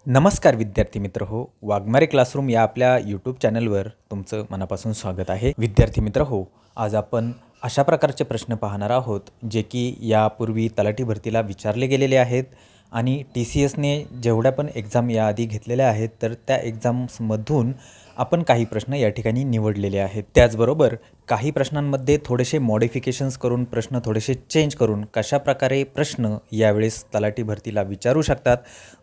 नमस्कार विद्यार्थी मित्र हो, वाघमारे क्लासरूम या आपल्या यूट्यूब चॅनलवर तुमचं मनापासून स्वागत आहे. विद्यार्थी मित्र हो, आज आपण अशा प्रकारचे प्रश्न पाहणार आहोत जे की यापूर्वी तलाठी भरतीला विचारले गेलेले आहेत आणि TCSने जेवढ्या पण एक्झाम याआधी घेतलेल्या आहेत तर त्या एक्झाम्समधून आपण काही प्रश्न या ठिकाणी निवडलेले आहेत. त्याचबरोबर काही प्रश्नांमध्ये थोडेसे मॉडिफिकेशन्स करून प्रश्न थोडेसे चेंज करून कशाप्रकारे प्रश्न यावेळेस तलाठी भरतीला विचारू शकतात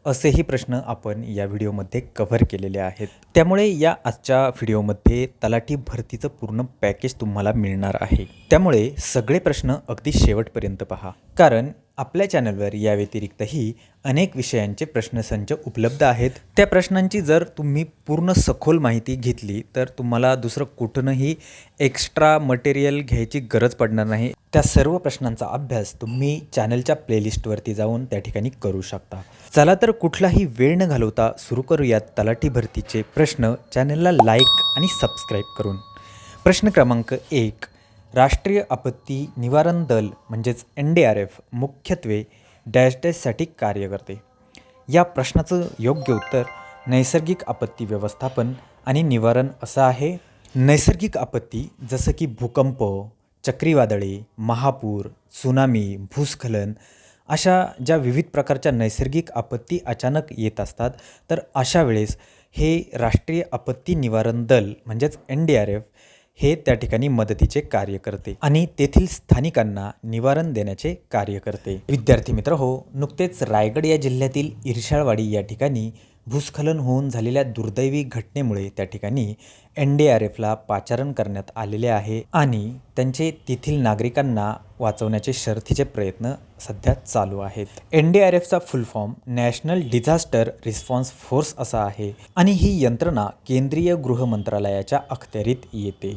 असेही प्रश्न आपण या व्हिडिओमध्ये कव्हर केलेले आहेत. त्यामुळे या आजच्या व्हिडिओमध्ये तलाठी भरतीचं पूर्ण पॅकेज तुम्हाला मिळणार आहे. त्यामुळे सगळे प्रश्न अगदी शेवटपर्यंत पहा, कारण आपल्या चॅनलवर या व्यतिरिक्तही अनेक विषयांचे प्रश्नसंच उपलब्ध आहेत. त्या प्रश्नांची जर तुम्ही पूर्ण सखोल माहिती घेतली तर तुम्हाला दुसरं कुठूनही एक्स्ट्रा मटेरियल घ्यायची गरज पडणार नाही. त्या सर्व प्रश्नांचा अभ्यास तुम्ही चॅनलच्या प्लेलिस्टवरती जाऊन त्या ठिकाणी करू शकता. चला तर कुठलाही वेळ न घालवता सुरू करूयात तलाठी भरतीचे प्रश्न चॅनलला लाईक आणि सबस्क्राईब करून. प्रश्न क्रमांक 1, राष्ट्रीय आपत्ती निवारण दल म्हणजेच NDRF मुख्यत्वे डॅश डॅशसाठी कार्य करते. या प्रश्नाचं योग्य उत्तर नैसर्गिक आपत्ती व्यवस्थापन आणि निवारण असं आहे. नैसर्गिक आपत्ती जसं की भूकंप, चक्रीवादळे, महापूर, त्सुनामी, भूस्खलन अशा ज्या विविध प्रकारच्या नैसर्गिक आपत्ती अचानक येत असतात, तर अशा वेळेस हे राष्ट्रीय आपत्ती निवारण दल म्हणजेच NDRF हे त्या ठिकाणी मदतीचे कार्य करते आणि तेथील स्थानिकांना निवारण देण्याचे कार्य करते. विद्यार्थी मित्र हो, नुकतेच रायगड या जिल्ह्यातील इर्शाळवाडी या ठिकाणी भूस्खलन होऊन झालेल्या दुर्दैवी घटनेमुळे त्या ठिकाणी NDRFला पाचारण करण्यात आलेले आहे आणि त्यांचे तेथील नागरिकांना वाचवण्याचे शर्थीचे प्रयत्न सध्या चालू आहेत. NDRFचा full form national disaster response force असा आहे आणि ही यंत्रणा केंद्रीय गृह मंत्रालयाच्या अखत्यारीत येते.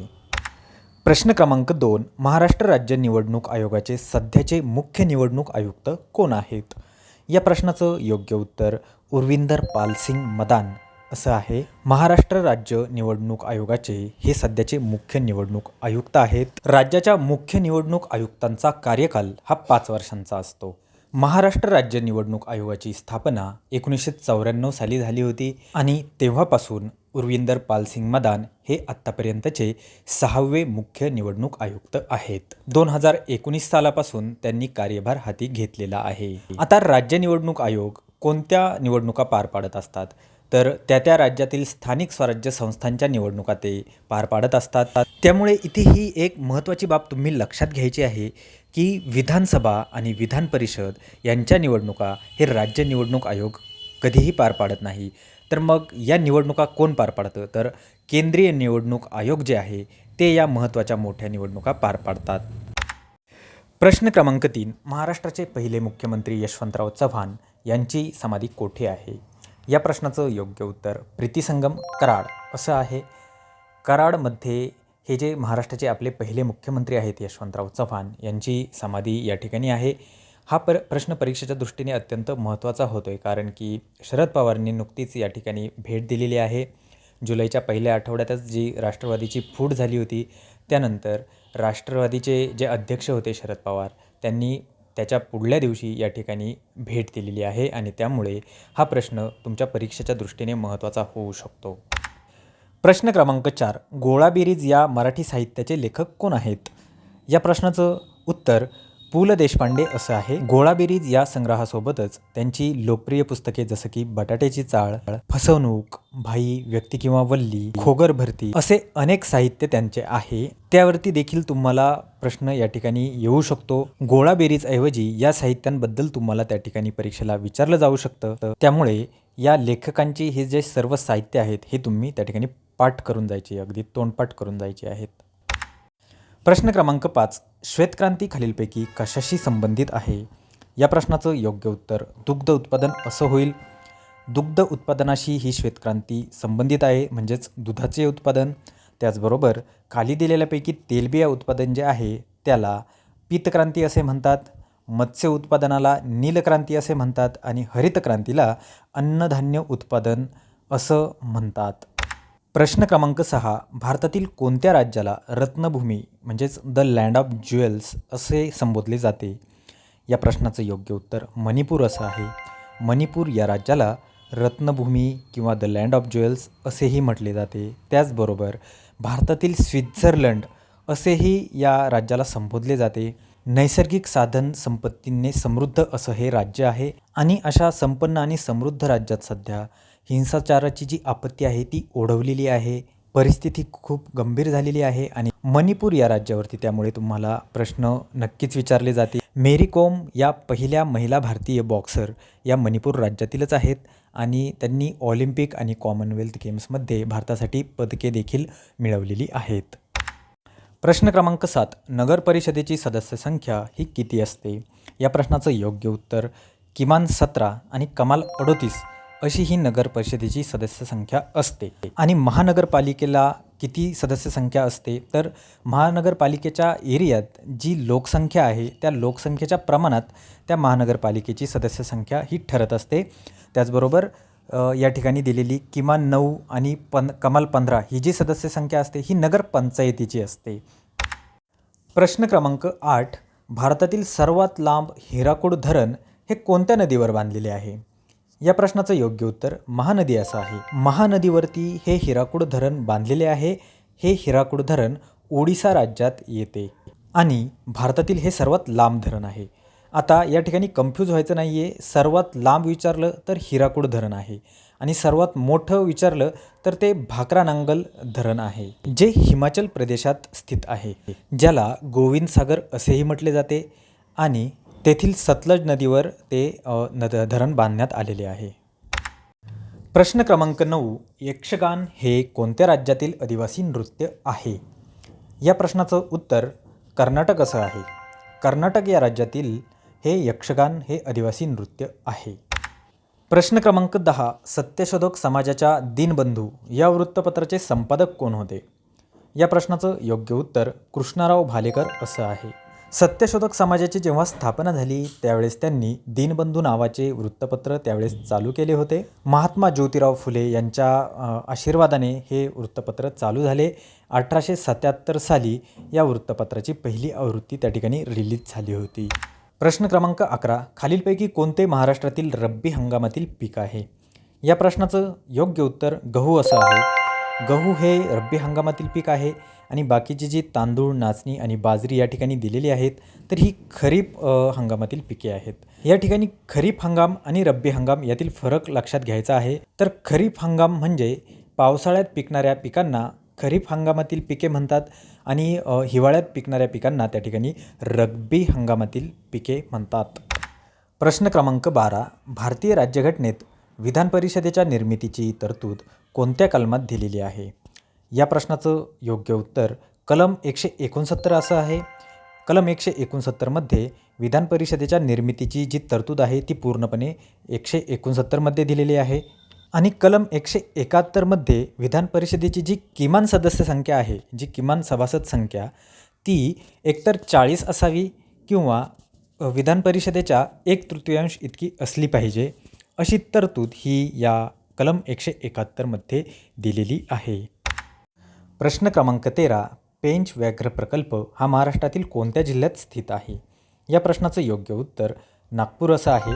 प्रश्न क्रमांक 2, महाराष्ट्र राज्य निवडणूक आयोगाचे सध्याचे मुख्य निवडणूक आयुक्त कोण आहेत? या प्रश्नाचं योग्य उत्तर उर्विंदर पाल सिंग मदान असं आहे. महाराष्ट्र राज्य निवडणूक आयोगाचे हे सध्याचे मुख्य निवडणूक आयुक्त आहेत. राज्याच्या मुख्य निवडणूक आयुक्तांचा कार्यकाल हा 5 वर्षांचा असतो. महाराष्ट्र राज्य निवडणूक आयोगाची स्थापना 1994 साली झाली होती आणि तेव्हापासून उर्विंदर पाल सिंग मदान हे आत्तापर्यंतचे 6वे मुख्य निवडणूक आयुक्त आहेत. 2019 सालापासून त्यांनी कार्यभार हाती घेतलेला आहे. आता राज्य निवडणूक आयोग कोणत्या निवडणुका पार पाडत असतात? तर त्या राज्यातील स्थानिक स्वराज्य संस्थांच्या निवडणुका ते पार पाडत असतात. त्यामुळे इथे ही एक महत्त्वाची बाब तुम्ही लक्षात घ्यायची आहे की विधानसभा आणि विधान परिषद यांच्या निवडणुका हे राज्य निवडणूक आयोग कधीही पार पाडत नाही. तर मग या निवडणुका कोण पार पाडतं? तर केंद्रीय निवडणूक आयोग जे आहे ते या महत्त्वाच्या मोठ्या निवडणुका पार पाडतात. प्रश्न क्रमांक 3, महाराष्ट्राचे पहिले मुख्यमंत्री यशवंतराव चव्हाण यांची समाधी कोठे आहे? या प्रश्नाचं योग्य उत्तर प्रीतिसंगम कराड असं आहे. कराडमध्ये हे जे महाराष्ट्राचे आपले पहिले मुख्यमंत्री आहेत यशवंतराव चव्हाण यांची समाधी या ठिकाणी आहे. हा प्रश्न परीक्षेच्या दृष्टीने अत्यंत महत्त्वाचा होतो आहे, कारण की शरद पवारांनी नुकतीच या ठिकाणी भेट दिलेली आहे. जुलैच्या पहिल्या आठवड्यातच जी राष्ट्रवादीची फूट झाली होती, त्यानंतर राष्ट्रवादीचे जे अध्यक्ष होते शरद पवार त्यांनी त्याच्या पुढल्या दिवशी या ठिकाणी भेट दिलेली आहे आणि त्यामुळे हा प्रश्न तुमच्या परीक्षेच्या दृष्टीने महत्त्वाचा होऊ शकतो. प्रश्न क्रमांक 4, गोळाबेरीज या मराठी साहित्याचे लेखक कोण आहेत? या प्रश्नाचं उत्तर पु ल देशपांडे असं आहे. गोळाबेरीज या संग्रहासोबतच त्यांची लोकप्रिय पुस्तके जसं की बटाट्याची चाळ, फसवणूक, भाई, व्यक्ती किंवा वल्ली, खोगर भरती असे अनेक साहित्य त्यांचे आहे. त्यावरती देखील तुम्हाला प्रश्न या ठिकाणी येऊ शकतो. गोळाबेरीज ऐवजी या साहित्यांबद्दल तुम्हाला त्या ठिकाणी परीक्षेला विचारलं जाऊ शकतं. त्यामुळे या लेखकांची हे जे सर्व साहित्य आहेत हे तुम्ही त्या ठिकाणी पाठ करून जायचे, अगदी तोंडपाठ करून जायचे आहेत. प्रश्न क्रमांक 5, श्वेतक्रांती खालीलपैकी कशाशी संबंधित आहे? या प्रश्नाचं योग्य उत्तर दुग्ध उत्पादन असं होईल. दुग्ध उत्पादनाशी ही श्वेतक्रांती संबंधित आहे, म्हणजेच दुधाचे उत्पादन. त्याचबरोबर खाली दिलेल्यापैकी तेलबिया उत्पादन जे आहे त्याला पीतक्रांती असे म्हणतात, मत्स्य उत्पादनाला नीलक्रांती असे म्हणतात आणि हरितक्रांतीला अन्नधान्य उत्पादन असं म्हणतात. प्रश्न क्रमांक 6, भारतातील कोणत्या राज्याला रत्नभूमी म्हणजेच द लँड ऑफ ज्वेल्स असे संबोधले जाते? या प्रश्नाचं योग्य उत्तर मणिपूर असं आहे. मणिपूर या राज्याला रत्नभूमी किंवा द लँड ऑफ ज्वेल्स असेही म्हटले जाते. त्याचबरोबर भारतातील स्वित्झर्लंड असेही या राज्याला संबोधले जाते. नैसर्गिक साधन संपत्तीने समृद्ध असं हे राज्य आहे आणि अशा संपन्न आणि समृद्ध राज्यात सध्या हिंसाचाराची जी आपत्ती आहे ती ओढवलेली आहे. परिस्थिती खूप गंभीर झालेली आहे आणि मणिपूर या राज्यावरती त्यामुळे तुम्हाला प्रश्न नक्कीच विचारले जातील. मेरी कोम या पहिल्या महिला भारतीय बॉक्सर या मणिपूर राज्यातीलच आहेत आणि त्यांनी ऑलिम्पिक आणि कॉमनवेल्थ गेम्समध्ये भारतासाठी पदके देखील मिळवलेली आहेत. प्रश्न क्रमांक 7. नगर परिषदेची सदस्य संख्या ही किती असते? या प्रश्नाचं योग्य उत्तर किमान 17 आणि कमाल 38 अशी ही नगर परिषदेची सदस्य संख्या असते. आणि महानगरपालिकेला किती सदस्य संख्या असते? तर महानगरपालिकेच्या एरियात जी लोकसंख्या आहे त्या लोकसंख्येच्या प्रमाणात त्या महानगरपालिकेची सदस्य संख्या ही ठरत असते. त्याचबरोबर या ठिकाणी दिलेली किमान 9 आणि कमाल 15 ही जी सदस्य संख्या असते ही नगरपंचायतीची असते. प्रश्न क्रमांक 8. भारतातील सर्वात लांब हिराकूड धरण हे कोणत्या नदीवर बांधलेले आहे? या प्रश्नाचं योग्य उत्तर महानदी असं आहे. महानदीवरती हे हिराकूड धरण बांधलेले आहे. हे हिराकूड धरण ओडिसा राज्यात येते आणि भारतातील हे सर्वात लांब धरण आहे. आता या ठिकाणी कन्फ्यूज व्हायचं नाही आहे. सर्वात लांब विचारलं तर हिराकूड धरण आहे आणि सर्वात मोठं विचारलं तर ते भाकरा नांगल धरण आहे, जे हिमाचल प्रदेशात स्थित आहे, ज्याला गोविंद सागर असेही म्हटले जाते आणि तेथील सतलज नदीवर ते धरण बांधण्यात आलेले आहे. प्रश्न क्रमांक 9. यक्षगान हे कोणत्या राज्यातील आदिवासी नृत्य आहे? या प्रश्नाचं उत्तर कर्नाटक असं आहे. कर्नाटक या राज्यातील हे यक्षगान हे आदिवासी नृत्य आहे. प्रश्न क्रमांक 10. सत्यशोधक समाजाच्या दीनबंधू या वृत्तपत्राचे संपादक कोण होते? या प्रश्नाचं योग्य उत्तर कृष्णराव भालेकर असं आहे. सत्यशोधक समाजाची जेव्हा स्थापना झाली त्यावेळेस त्यांनी दीनबंधू नावाचे वृत्तपत्र त्यावेळेस चालू केले होते. महात्मा ज्योतिराव फुले यांच्या आशीर्वादाने हे वृत्तपत्र चालू झाले. 1877 साली या वृत्तपत्राची पहिली आवृत्ती त्या ठिकाणी रिलीज झाली होती. प्रश्न क्रमांक 11. खालीलपैकी कोणते महाराष्ट्रातील रब्बी हंगामातील पीक आहे? या प्रश्नाचं योग्य उत्तर गहू असं आहे. गहू हे रब्बी हंगामातील पीक आहे आणि बाकीची जी तांदूळ, नाचणी आणि बाजरी या ठिकाणी दिलेली आहेत तर ही खरीप हंगामातील पिके आहेत. या ठिकाणी खरीप हंगाम आणि रब्बी हंगाम यातील फरक लक्षात घ्यायचा आहे. तर खरीप हंगाम म्हणजे पावसाळ्यात पिकणाऱ्या पिकांना खरीप हंगामातील पिके म्हणतात आणि हिवाळ्यात पिकणाऱ्या पिकांना त्या ठिकाणी रब्बी हंगामातील पिके म्हणतात. प्रश्न क्रमांक 12. भारतीय राज्यघटनेत विधान परिषदेच्या निर्मितीची तरतूद कोणत्या कलमात दिलेली आहे? या प्रश्नाचं योग्य उत्तर कलम 169 असं आहे. कलम 169 मध्ये विधान परिषदेच्या निर्मितीची जी तरतूद आहे ती पूर्णपणे 169 मध्ये दिलेली आहे आणि कलम 171 मध्ये विधान परिषदेची जी किमान सदस्य संख्या आहे, जी किमान सभासद संख्या ती एकतर 40 असावी किंवा विधान परिषदेच्या 1/3 इतकी असली पाहिजे, अशी तरतूद ही या कलम 171 मध्ये दिलेली आहे. प्रश्न क्रमांक 13. पेंच व्याघ्र प्रकल्प हा महाराष्ट्रातील कोणत्या जिल्ह्यात स्थित आहे? या प्रश्नाचं योग्य उत्तर नागपूर असं आहे.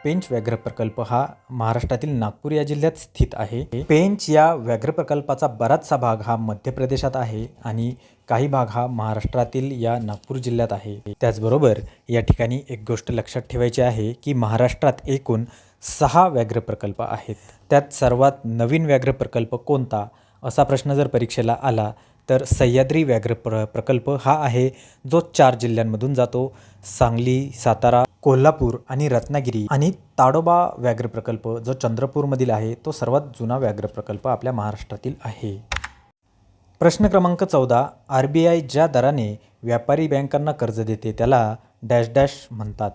पेंच व्याघ्र प्रकल्प हा महाराष्ट्रातील नागपूर या जिल्ह्यात स्थित आहे. पेंच या व्याघ्र प्रकल्पाचा बराचसा भाग हा मध्य प्रदेशात आहे आणि काही भाग हा महाराष्ट्रातील या नागपूर जिल्ह्यात आहे. त्याचबरोबर या ठिकाणी एक गोष्ट लक्षात ठेवायची आहे की महाराष्ट्रात एकूण 6 व्याघ्र प्रकल्प आहेत. त्यात सर्वात नवीन व्याघ्र प्रकल्प कोणता असा प्रश्न जर परीक्षेला आला तर सह्याद्री व्याघ्र प्रकल्प हा आहे, जो 4 जिल्ह्यांमधून जातो. सांगली, सातारा, कोल्हापूर आणि रत्नागिरी. आणि ताडोबा व्याघ्र प्रकल्प जो चंद्रपूरमधील आहे तो सर्वात जुना व्याघ्र प्रकल्प आपल्या महाराष्ट्रातील आहे. प्रश्न क्रमांक 14. RBI ज्या दराने व्यापारी बँकांना कर्ज देते त्याला डॅश डॅश म्हणतात.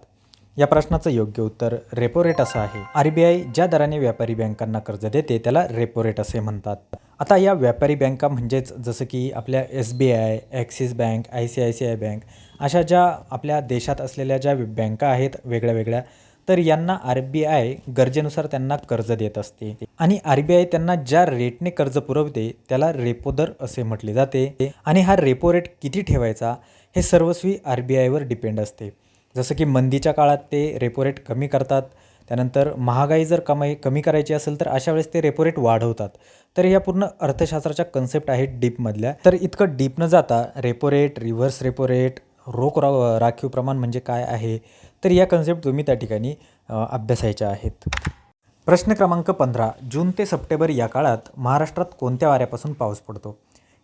या प्रश्नाचं योग्य उत्तर रेपो रेट असं आहे. RBI ज्या दराने व्यापारी बँकांना कर्ज देते त्याला रेपो रेट असे म्हणतात. आता या व्यापारी बँका म्हणजेच जसं की आपल्या SBI, axis bank, ICICI bank अशा ज्या आपल्या देशात असलेल्या ज्या बँका आहेत वेगळ्या वेगळ्या, तर यांना RBI गरजेनुसार त्यांना कर्ज देत असते आणि RBI त्यांना ज्या रेटने कर्ज पुरवते त्याला रेपो दर असे म्हटले जाते. आणि हा रेपो रेट किती ठेवायचा हे सर्वस्वी RBIवर डिपेंड असते. जसं की मंदीच्या काळात ते रेपो रेट कमी करतात त्यानंतर महागाई जर कमी करायची असेल तर अशा वेळेस ते रेपो रेट वाढवतात. तर या पूर्ण अर्थशास्त्राच्या कन्सेप्ट आहेत डीपमधल्या. तर इतकं डीप न जाता repo rate, reverse repo rate, राखीव प्रमाण म्हणजे काय आहे, तर या कन्सेप्ट तुम्ही त्या ठिकाणी अभ्यासायच्या आहेत. प्रश्न क्रमांक 15. जून ते सप्टेंबर या काळात महाराष्ट्रात कोणत्या वाऱ्यापासून पाऊस पडतो?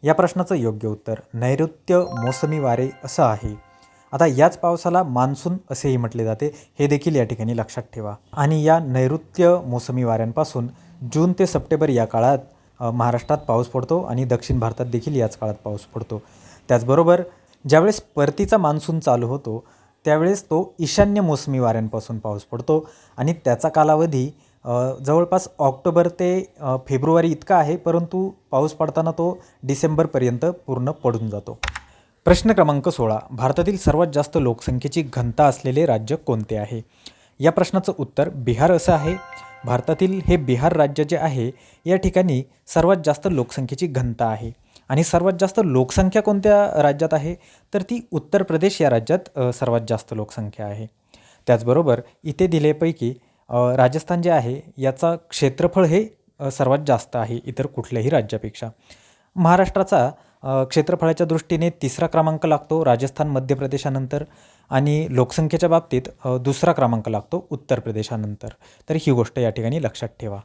या प्रश्नाचं योग्य उत्तर नैऋत्य मोसमी वारे असं आहे. आता याच पावसाला मान्सून असेही म्हटले जाते, हे देखील या ठिकाणी लक्षात ठेवा. आणि या नैऋत्य मोसमी वाऱ्यांपासून जून ते सप्टेंबर या काळात महाराष्ट्रात पाऊस पडतो आणि दक्षिण भारतात देखील याच काळात पाऊस पडतो. त्याचबरोबर ज्यावेळेस परतीचा मान्सून चालू होतो त्यावेळेस तो ईशान्य मोसमी वाऱ्यांपासून पाऊस पडतो आणि त्याचा कालावधी जवळपास ऑक्टोबर ते फेब्रुवारी इतका आहे, परंतु पाऊस पडताना तो डिसेंबरपर्यंत पूर्ण पडून जातो. प्रश्न क्रमांक 16. भारतातील सर्वात जास्त लोकसंख्येची घनता असलेले राज्य कोणते आहे? या प्रश्नाचं उत्तर बिहार असं आहे. भारतातील हे बिहार राज्य जे आहे या ठिकाणी सर्वात जास्त लोकसंख्येची घनता आहे. आणि सर्वात जास्त लोकसंख्या कोणत्या राज्यात आहे, तर ती उत्तर प्रदेश या राज्यात सर्वात जास्त लोकसंख्या आहे. त्याचबरोबर इथे दिलेपैकी राजस्थान जे आहे याचा क्षेत्रफळ हे सर्वात जास्त आहे इतर कुठल्याही राज्यापेक्षा. महाराष्ट्राचा क्षेत्रफळाच्या दृष्टीने 3रा क्रमांक लागतो राजस्थान मध्य प्रदेशानंतर आणि लोकसंख्येच्या बाबतीत 2रा क्रमांक लागतो उत्तर प्रदेशानंतर. तर ही गोष्ट या ठिकाणी लक्षात ठेवा.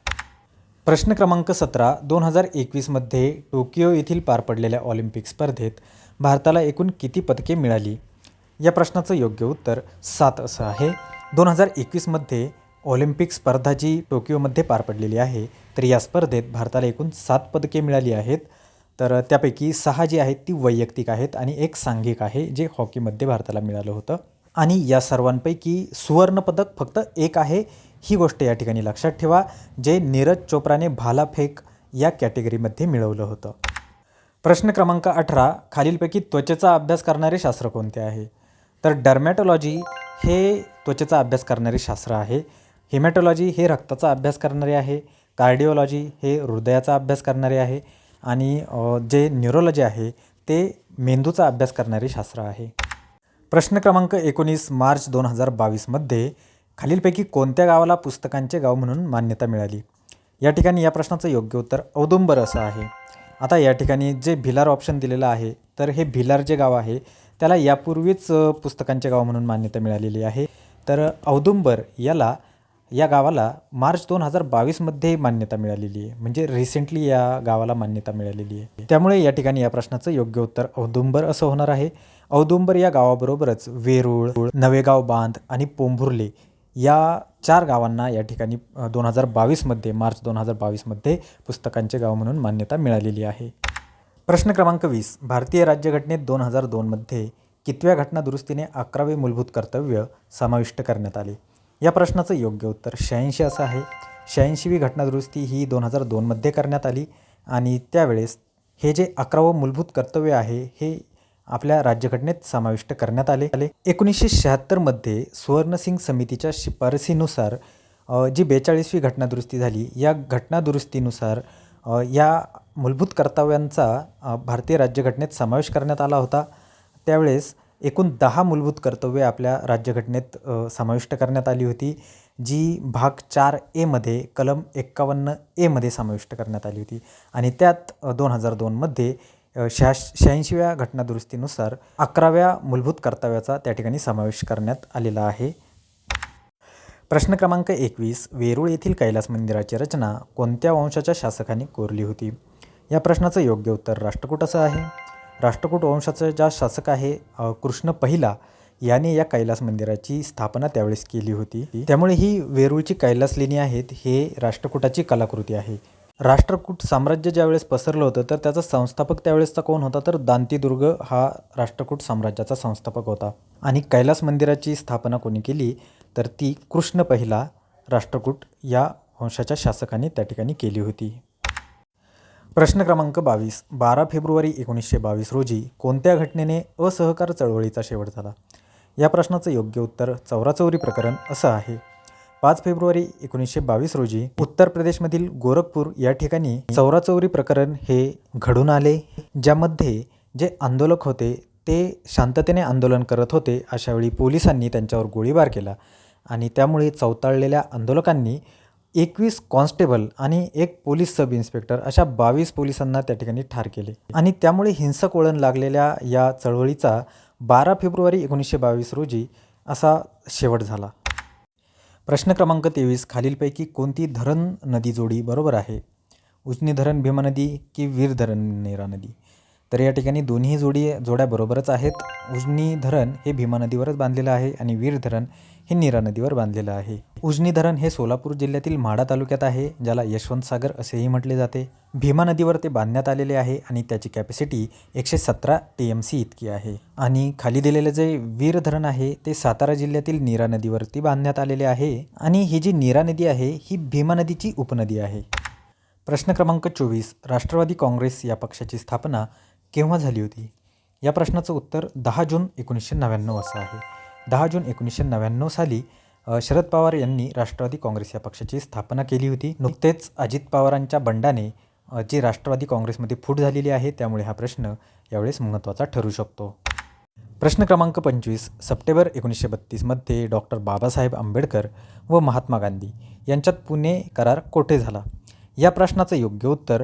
प्रश्न क्रमांक 17. 2021मध्ये टोकियो येथील पार पडलेल्या ऑलिम्पिक स्पर्धेत भारताला एकूण किती पदके मिळाली? या प्रश्नाचं योग्य उत्तर 7 असं आहे. 2021मध्ये ऑलिम्पिक स्पर्धा जी टोकियोमध्ये पार पडलेली आहे, तर या स्पर्धेत भारताला एकूण 7 पदके मिळाली आहेत. तर त्यापैकी 6 जी आहेत ती वैयक्तिक आहेत आणि एक सांघिक आहे जे हॉकीमध्ये भारताला मिळालं होतं. आणि या सर्वांपैकी सुवर्णपदक फक्त एक आहे, ही गोष्ट या ठिकाणी लक्षात ठेवा, जे नीरज चोप्राने भालाफेक या कॅटेगरीमध्ये मिळवलं होतं. प्रश्न क्रमांक 18. खालीलपैकी त्वचेचा अभ्यास करणारे शास्त्र कोणते आहे? तर डर्मॅटॉलॉजी हे त्वचेचा अभ्यास करणारे शास्त्र आहे. हेमॅटॉलॉजी हे रक्ताचा अभ्यास करणारे आहे. कार्डिओलॉजी हे हृदयाचा अभ्यास करणारे आहे. आणि जे न्यूरोलॉजी आहे ते मेंदूचा अभ्यास करणारे शास्त्र आहे. प्रश्न क्रमांक 19. मार्च 2022मध्ये खालीलपैकी कोणत्या गावाला पुस्तकांचे गाव म्हणून मान्यता मिळाली? या ठिकाणी या प्रश्नाचं योग्य उत्तर औदुंबर असं आहे. आता या ठिकाणी जे भिलार ऑप्शन दिलेलं आहे, तर हे भिलार जे गाव आहे त्याला यापूर्वीच पुस्तकांचे गाव म्हणून मान्यता मिळालेली आहे. तर औदुंबर या गावाला मार्च 2022मध्ये मान्यता मिळालेली आहे, म्हणजे रिसेंटली या गावाला मान्यता मिळालेली आहे. त्यामुळे या ठिकाणी या प्रश्नाचं योग्य उत्तर औदुंबर असं होणार आहे. औदुंबर या गावाबरोबरच वेरूळ, नवेगाव बांध आणि पोंभुर्ले या 4 गावांना या ठिकाणी 2022मध्ये मार्च 2022मध्ये पुस्तकांचे गाव म्हणून मान्यता मिळालेली आहे. प्रश्न क्रमांक 20. भारतीय राज्यघटनेत 2002मध्ये कितव्या घटनादुरुस्तीने 11वे मूलभूत कर्तव्य समाविष्ट करण्यात आले? या प्रश्नाचं योग्य उत्तर 86 असं आहे. 86वी घटनादुरुस्ती ही 2002मध्ये करण्यात आली आणि त्यावेळेस हे जे 11वं मूलभूत कर्तव्य आहे हे आपल्या राज्यघटनेत समाविष्ट करण्यात आले. 1976मध्ये सुवर्णसिंग समितीच्या शिफारसीनुसार जी 42वी घटनादुरुस्ती झाली, या घटनादुरुस्तीनुसार या मूलभूत कर्तव्यांचा भारतीय राज्यघटनेत समावेश करण्यात आला होता. त्यावेळेस एकूण 10 मूलभूत कर्तव्ये आपल्या राज्यघटनेत समाविष्ट करण्यात आली होती, जी भाग 4A मध्ये कलम 51A मध्ये समाविष्ट करण्यात आली होती. आणि त्यात 2002मध्ये 86व्या घटनादुरुस्तीनुसार 11व्या मूलभूत कर्तव्याचा त्या ठिकाणी समावेश करण्यात आलेला आहे. प्रश्न क्रमांक 21. वेरूळ येथील कैलास मंदिराची रचना कोणत्या वंशाच्या शासकाने कोरली होती? या प्रश्नाचं योग्य उत्तर राष्ट्रकूट असं आहे. राष्ट्रकूट वंशाचा ज्या शासक आहे कृष्ण पहिला याने या कैलास मंदिराची स्थापना त्यावेळेस केली होती. त्यामुळे ही वेरूळची कैलास लेणी आहेत हे राष्ट्रकूटाची कलाकृती आहे. राष्ट्रकूट साम्राज्य ज्यावेळेस पसरलं होतं तर त्याचा संस्थापक त्यावेळेसचा कोण होता, तर दांतीदुर्ग हा राष्ट्रकूट साम्राज्याचा संस्थापक होता. आणि कैलास मंदिराची स्थापना कोणी केली, तर ती कृष्ण पहिला राष्ट्रकूट या वंशाच्या शासकाने त्या ठिकाणी केली होती. प्रश्न क्रमांक 22. 12 फेब्रुवारी 1922 रोजी कोणत्या घटनेने असहकार चळवळीचा शेवट झाला? या प्रश्नाचं योग्य उत्तर चौराचौरी प्रकरण असं आहे. 5 फेब्रुवारी 1922 रोजी उत्तर प्रदेशमधील गोरखपूर या ठिकाणी चौराचौरी प्रकरण हे घडून आले, ज्यामध्ये जे आंदोलक होते ते शांततेने आंदोलन करत होते. अशावेळी पोलिसांनी त्यांच्यावर गोळीबार केला आणि त्यामुळे चवताळलेल्या आंदोलकांनी 21 कॉन्स्टेबल आणि 1 पोलीस सब इन्स्पेक्टर अशा 22 पोलिसांना त्या ठिकाणी ठार केले आणि त्यामुळे हिंसक वळण लागलेल्या या चळवळीचा 12 फेब्रुवारी 1922 रोजी असा शेवट झाला. प्रश्न क्रमांक 23, खालीलपैकी कोणती धरण नदी जोडी बरोबर आहे? उजनी धरण भीमा नदी की वीर धरण नीरा नदी? तर या ठिकाणी दोन्ही जोड्या बरोबरच आहेत. उजनी धरण हे भीमा नदीवरच बांधलेलं आहे आणि वीर धरण हे नीरा नदीवर बांधलेलं आहे. उजनी धरण हे सोलापूर जिल्ह्यातील म्हाडा तालुक्यात आहे, ज्याला यशवंत सागर असेही म्हटले जाते. भीमा नदीवर ते बांधण्यात आलेले आहे आणि त्याची कॅपॅसिटी 117 TMC इतकी आहे. आणि खाली दिलेलं जे वीर धरण आहे ते सातारा जिल्ह्यातील नीरा नदीवरती बांधण्यात आलेले आहे आणि ही जी नीरा नदी आहे ही भीमा नदीची उपनदी आहे. प्रश्न क्रमांक 24, राष्ट्रवादी काँग्रेस या पक्षाची स्थापना केव्हा झाली होती? या प्रश्नाचं उत्तर 10 जून 1999 असं आहे. 10 जून 1999 साली शरद पवार यांनी राष्ट्रवादी काँग्रेस या पक्षाची स्थापना केली होती. नुकतेच अजित पवारांच्या बंडाने जी राष्ट्रवादी काँग्रेसमध्ये फूट झालेली आहे, त्यामुळे हा प्रश्न यावेळेस महत्त्वाचा ठरू शकतो. प्रश्न क्रमांक 25, सप्टेंबर 1932 मध्ये डॉक्टर बाबासाहेब आंबेडकर व महात्मा गांधी यांच्यात पुणे करार कोठे झाला? या प्रश्नाचं योग्य उत्तर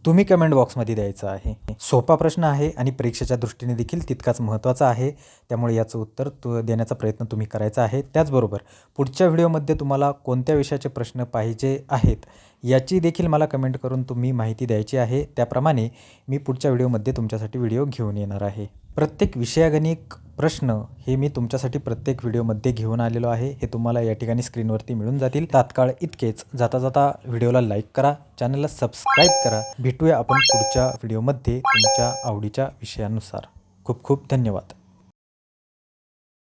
तुम्ही कमेंट बॉक्समध्ये द्यायचं आहे. सोपा प्रश्न आहे आणि परीक्षेच्या दृष्टीने देखील तितकाच महत्त्वाचा आहे, त्यामुळे याचं उत्तर देण्याचा प्रयत्न तुम्ही करायचा आहे. त्याचबरोबर पुढच्या व्हिडिओमध्ये तुम्हाला कोणत्या विषयाचे प्रश्न पाहिजे आहेत याची देखील मला कमेंट करून तुम्ही माहिती द्यायची आहे. त्याप्रमाणे मी पुढच्या व्हिडिओमध्ये तुमच्यासाठी व्हिडिओ घेऊन येणार आहे. प्रत्येक विषयागणिक प्रश्न हे मी तुमच्यासाठी प्रत्येक व्हिडिओमध्ये घेऊन आलेलो आहे. हे तुम्हाला या ठिकाणी स्क्रीनवरती मिळून जातील. तात्काळ इतकेच. जाता जाता व्हिडिओला लाईक करा, चॅनलला सबस्क्राईब करा. भेटूया आपण पुढच्या व्हिडिओमध्ये तुमच्या आवडीच्या विषयानुसार. खूप खूप धन्यवाद.